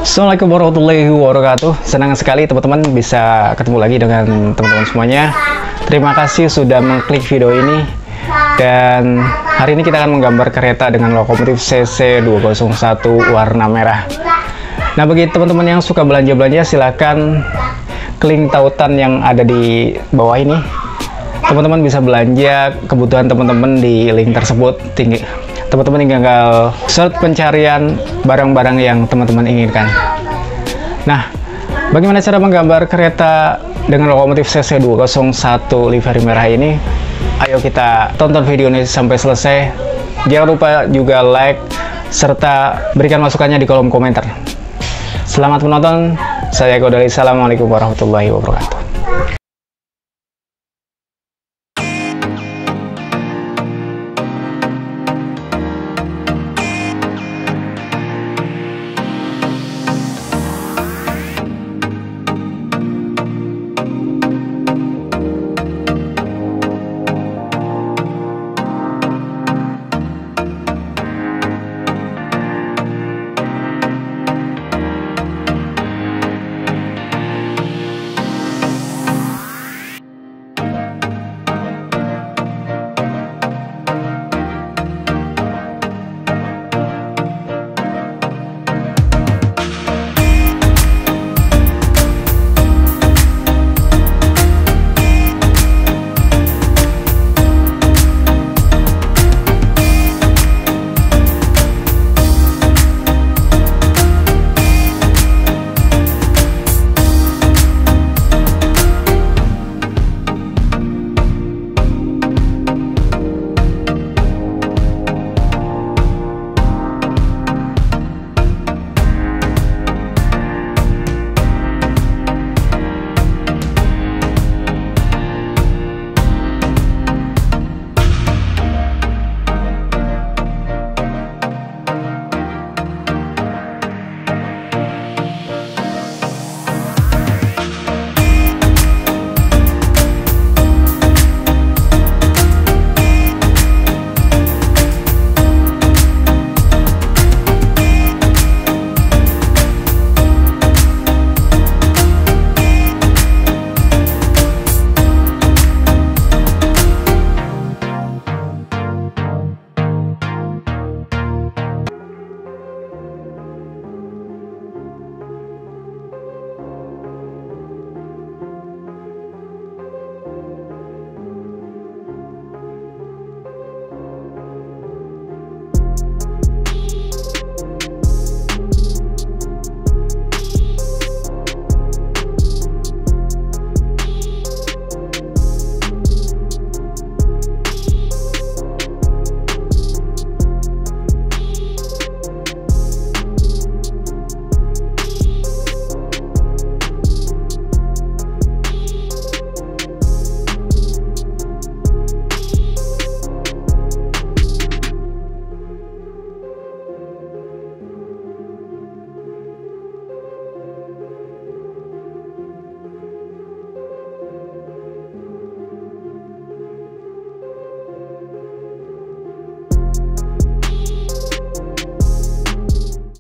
Assalamualaikum warahmatullahi wabarakatuh. Senang sekali teman-teman bisa ketemu lagi dengan teman-teman semuanya. Terima kasih sudah mengklik video ini. Dan hari ini kita akan menggambar kereta dengan lokomotif CC201 warna merah. Nah, bagi teman-teman yang suka belanja-belanja, silahkan klik tautan yang ada di bawah ini. Teman-teman bisa belanja kebutuhan teman-teman di link tersebut. Teman-teman tinggal search pencarian barang-barang yang teman-teman inginkan. Nah, bagaimana cara menggambar kereta dengan lokomotif CC201 livery merah ini? Ayo kita tonton video ini sampai selesai. Jangan lupa juga like serta berikan masukannya di kolom komentar. Selamat menonton. Saya Eko Dali. Assalamualaikum warahmatullahi wabarakatuh.